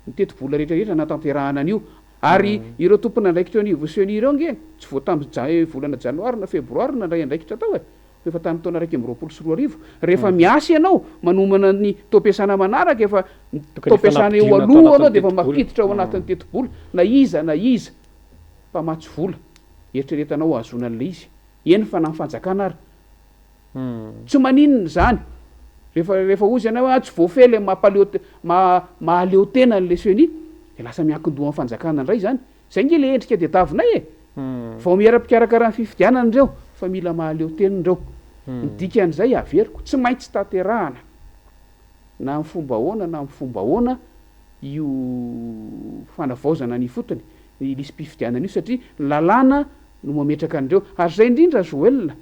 miteti-bola rehetrarehetra natanterahana an'io ary ireo tompony andraikitra anivo seni ireo nge tsy voatamy volana janoary na febroary na ray andraikitra tao efa tany taona raiky am'roapolo sy roa arivo rehefa miasa ianao manomana ny toampiasana manaraka efa toampiasana eo aloha anao de efa makiditra ao anatin'ny teti-bola na iza mpamatsy vola eritreretanao azona an'le izy eny fa na mifanjakana ary tsy maninona zany rehefa ozy anao tsy voafely mahaleo tena n'le seni de lasa miankindoha amin'ny fanjakana indray zany zay nge le endrika de tavinay vao miara-pikarakarany fifidianana reo fa mila mahaleo tenindreo midikan'izay averiko tsy maintsy tanterahana na amin'ny fomba ahoana na amin'ny fomba ahoana io fanavaozana ny fotony ny lisy mpifidianana io satria lalàna no mametraka an'ireo ary zay indrindra zoelona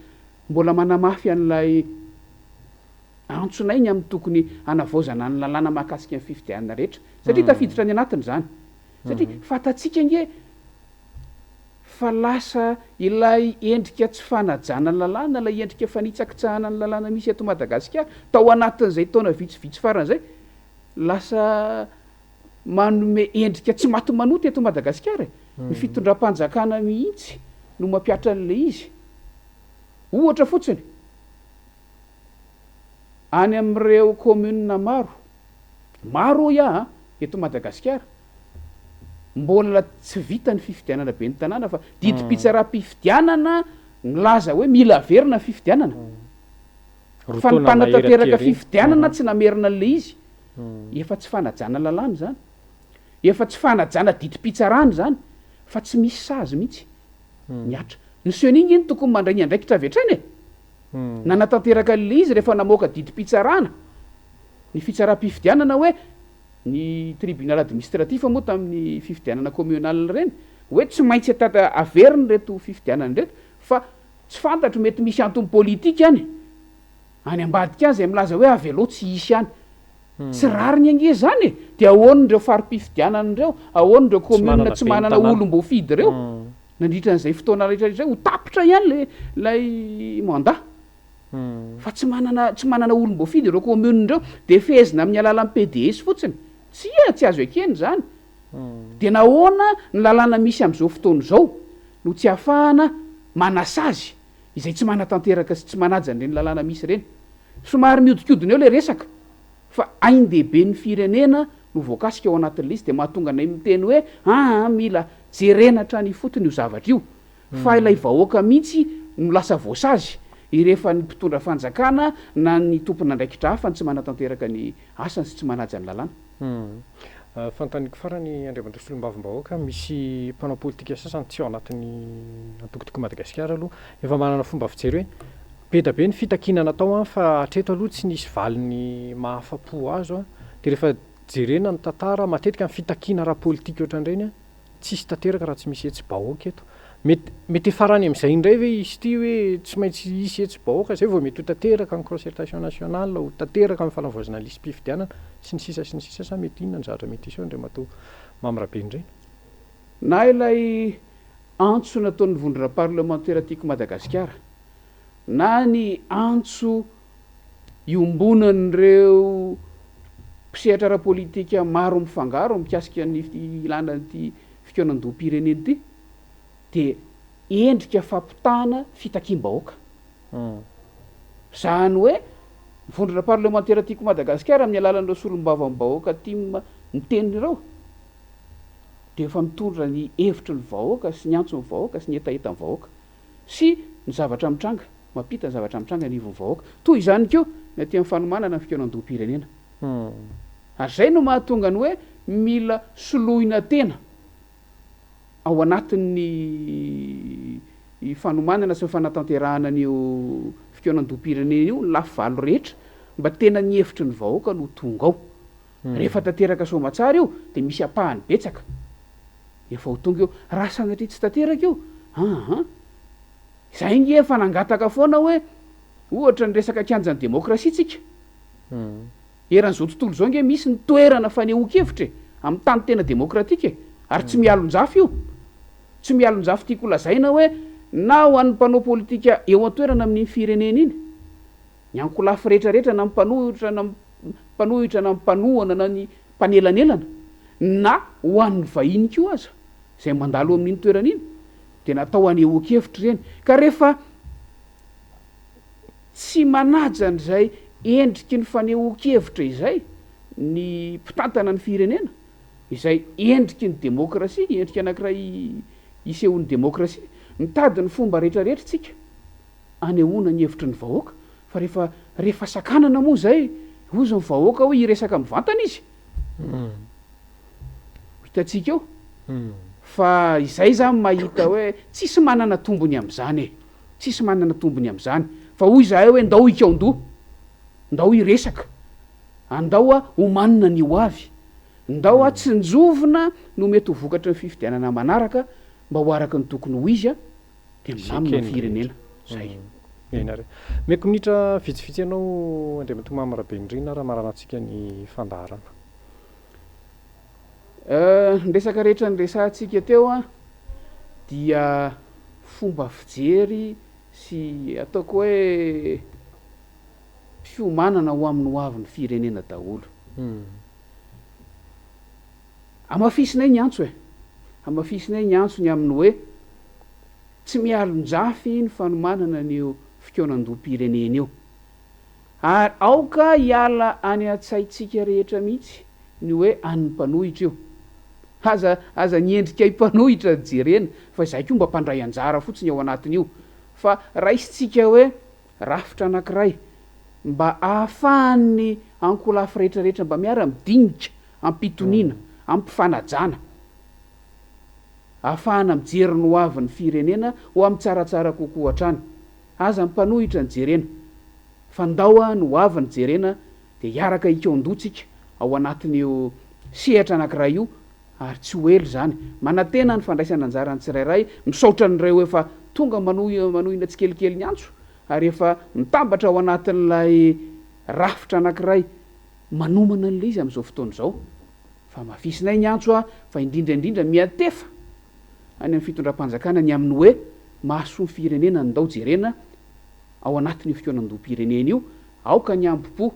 mbola manamafy an'lay antsonay ny amin'ny tokony hanavaozana ny lalàna mahakasika ny fifidianana rehetra satria tafiditra ny anatiny zany satria fatatsika nge fa lasa ilay endrika tsy fanajana ny lalàna lay endrika fanitsakitsahana ny lalàna misy eto Madagasikara tao anatin'izay taona vitsivitsy faran'izay lasa manome endrika tsy maty manoty eto Madagasikara ny fitondram-panjakana mihitsy no mampiatra an'le izy ohatra fotsiny any am'ireo communena maro eto Madagasikara mbola tsy vita ny fifidianana be ny tanàna fa didim-pitsara-pifidianana milaza hoe mila averina fifidianana fa ny mpanatanteraka fifidianana tsy namerina an'le izy efa tsy fanajana lalàna zany efa tsy fanajana didim-pitsarany zany fa tsy misy sazy mihitsy miatra ny seni iny tokony mandray ny andraikitra avetrany nanatanteraka an'le izy rehefa namoaka didim-pitsarana ny fitsara-pifidianana hoe ny tribunal administratif moa tamin'ny fifidianana communal reny hoe tsy maintsy averiny reto fifidianana reto fa tsy fantatro mety misy antony politika any ambadika any zay milaza hoe avelo tsy isy any tsy rariny ange zany de ahoan'ireo farim-pifidiananareo ahoan'ireo commune tsy manana olom-boafidy reo nandritra n'izay fotoana rehetrarehetra ho tapitra ihany lay mandat fa tsy manana olom-boafidy ireo commune-ndreo de fehezina amin'ny alalan'ny PDS fotsiny tsy azo ekeny zany de nahoana ny lalàna misy am'izao fotoana zao no tsy ahafahana manasazy izay tsy manatanteraka sy tsy manaja n'ireny lalàna misy reny somary miodikodina eo le resaka fa ain-dehibe ny firenena no voakasika ao anatin'le izy de mahatonga nay miteny hoe mila jerenatra ny fotony io zavatra io fa ilay vahoaka mihitsy no lasa voasazy irehefa ny mpitondra fanjakana na ny tompona andraikitra hafa ny tsy manatanteraka ny asany sy tsy manaja ny lalàna Fanontaniako farany Andriamanitra Solombavam-bahoaka misy mpanao politika sasany tsy ao anatin'ny antokotoko Madagasikara aloha efa manana fomba fijery hoe be da be ny fitakiana natao fa hatreto aloha tsy nisy valiny mahafa-po azo dia rehefa jerena ny tantara matetika ny fitakiana raha politika ohatran'ireny tsisy tanteraka raha tsy misy hetsy-bahoaka eto. Mety farany amin'izay indray ve izy ity hoe tsy maintsy hisy hetsy-bahoaka zay vao mety ho tanteraka ny concertation nationale ho tanteraka ny fagnavoazana lisy mpifidianana sy ny sisa sa mety inona ny zavatra mety iseho Andriamatoa Mamirabe indray. Na ilay antso nataon'ny vondrona parlementaire tiako Madagasikara na ny antso iombonan'ireo mpisehatra ara-politika maro mifangaro mikasika ny ilana n'ity fikaonan-doham-pirenena ity dia endrika fampitana fitakiam-bahoaka. Zany hoe vondrona parlementaire tiako Madagasikara amin'ny alalan'ireo solombavam-bahoaka tia miteny ireo dia efa mitondra ny hevitry ny vahoaka sy ny antson'ny vahoaka sy ny hetaheta ny vahoaka sy ny zavatra mitranga mampita ny zavatra mitranga ny ivon'ny vahoaka toy izany koa ny aty amin'ny fanomanana ny fikaonan-doham-pirenena. Ary zay no mahatonga ny hoe mila soloina tena ao anatin'ny fanomanana sy ny fanatanterahana an'io fikaonan-doham-pirenena io ny lafy valo rehetra mba tena ny hevitry ny vahoaka no tonga ao. Rehefa tanteraka soamatsara io dia misy apahany betsaka efa ho tonga eo raha sanatria tsy tanteraka io zay nge efa nangataka foana hoe ohatra ny resaka kianjan'ny demokrasia tsika eran'izao tontolo izao nge misy ny toerana fanehoan-kevitra amin'ny tany tena demokratika ary tsy mialon-jafy io tsy mialon-jafy tiako lazaina hoe na ho an'ny mpanao politika eo an-toerana amin'ny firenena iny ny ankolafy rehetrarehetra na mpanohitra na mpanohana na ny mpanelanelana na ho an'ny vahiny koa aza izay mandalo amin'iny toerana iny dia natao hanehoan-kevitra ireny ka rehefa tsy manaja n'izay endriky ny fanehoan-kevitra izay ny mpitantana ny firenena izay endriky ny demokrasia endriky anankiray isehon'ny demokrasia mitady ny fomba rehetrarehetra tsika anehoana ny hevitry ny vahoaka fa rehefa sakanana moa zay ozy ny vahoaka hoe hiresaka mivantana izy hitatsika eo fa izay zany mahita hoe tsisy manana tombony amin'izany tsisy manana tombony amin'izany fa hoy izahay hoe ndao ikaon-doha ndao hiresaka andao ho manina ny ho avy ndao tsy njovona no mety ho vokatra ny fifidianana manaraka mba ho araka ny tokony ho izy dia milamina firenena zay. Meko minitra vitsivitsy ianao Andriamatoa Mamirabe indrina raha maranantsika ny fandaharana. Ny resaka rehetra ny resantsika teo dia fomba fijery sy ataoko hoe fiomanana ho amin'ny ho avy ny firenena daholo. Amafisinay ny antso amafisinay ny antsony amin'ny hoe tsy mialon-jafy ny fanomanana n'io fikaonan-doham-pirenena io ary aoka hiala any an-tsaitsika rehetra mihitsy ny hoe an'ny mpanohitra io aza nyendrika impanohitra jerena fa izay koa mba mpandray anjara fotsiny ao anatiny io fa raisitsika hoe rafitra anankiray mba ahafahany ankolafy rehetrarehetra mba miara-midinika ampitoniana ampifanajana ahafahana mijery ny ho avy ny firenena ho amin'ny tsaratsara kokoa hatrany aza mpanohitra ny jerena fa ndao ny ho avy ny jerena dia hiaraka ikaon-dotsika ao anatin'io sehatra anankiray io ary tsy ho elo zany manantena ny fandraisana anjara ny tsirairay misaotra n'ireo efa tonga manohina tsy kelikely ny antso ary efa mitambatra ao anatin'ilay rafitra anankiray manomana n'ilay izy amin'izao fotoana izao fa mafisinay ny antso fa indrindraindrindra miatefa any amin'ny fitondram-panjakana ny amin'ny hoe mahasoa ny firenena ndao jerena ao anatin'io fikaonan-doham-pirenena io aoka ny ampi-po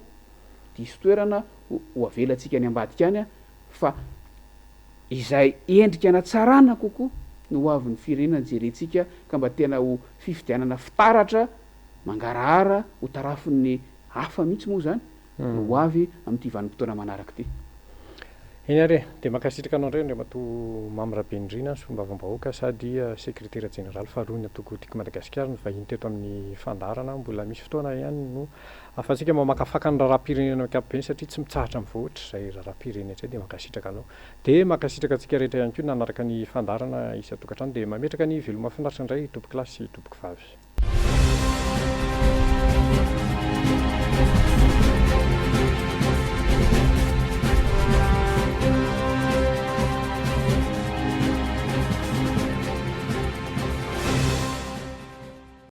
diso toerana ho avelantsika ny ambadika any fa izay endrika anatsarana kokoa no ho avy ny firenena jerentsika ka mba tena ho fifidianana fitaratra mangarahara ho tarafin'ny hafa mihitsy moa zany no ho avy amin'ity vanim-potoana manaraka ity. eny are dia makasitraka anao indray Andriamato Mamyrabendrina solombavam-bahoaka sady sekretera jeneraly faharoa ny atoko tiako Madagasikara ny vahiny teto amin'ny fandarana mbola misy fotoana ihany no ahafahantsika mamakafaka ny raharaham-pirenena ankapobeny satria tsy mitsahatra mivoatra izay raharaham-pirenena izay dia makasitraka anao dia makasitraka antsika rehetra ihany koa nanaraka ny fandarana isan-tokantrano dia mametraka ny veloma mahafinaritra indray tompoko lahy sy tompoko vavy.